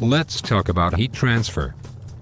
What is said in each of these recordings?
Let's talk about heat transfer.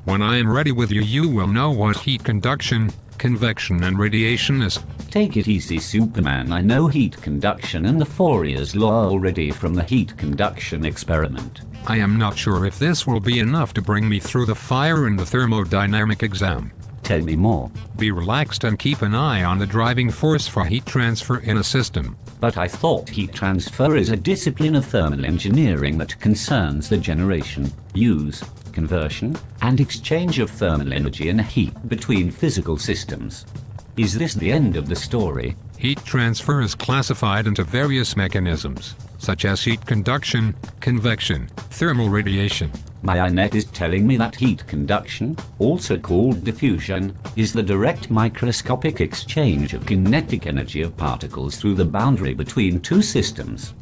When I am ready with you, you will know what heat conduction, convection and radiation is. Take it easy, Superman. I know heat conduction and the Fourier's law already from the heat conduction experiment. I am not sure if this will be enough to bring me through the fire in the thermodynamic exam. Tell me more. Be relaxed and keep an eye on the driving force for heat transfer in a system. But I thought heat transfer is a discipline of thermal engineering that concerns the generation, use, conversion, and exchange of thermal energy and heat between physical systems. Is this the end of the story? Heat transfer is classified into various mechanisms, such as heat conduction, convection, thermal radiation. My INET is telling me that heat conduction, also called diffusion, is the direct microscopic exchange of kinetic energy of particles through the boundary between two systems.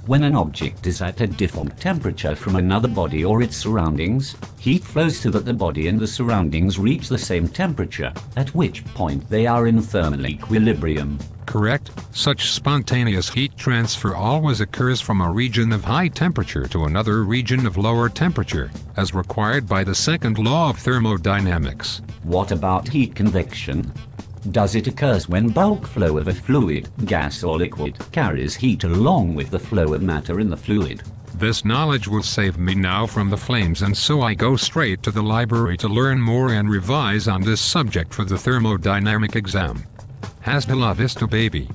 When an object is at a different temperature from another body or its surroundings, heat flows so that the body and the surroundings reach the same temperature, at which point they are in thermal equilibrium. Correct. Such spontaneous heat transfer always occurs from a region of high temperature to another region of lower temperature, as required by the second law of thermodynamics. What about heat convection? Does it occur when bulk flow of a fluid, gas or liquid, carries heat along with the flow of matter in the fluid? This knowledge will save me now from the flames, and so I go straight to the library to learn more and revise on this subject for the thermodynamic exam. Hasta la vista, baby.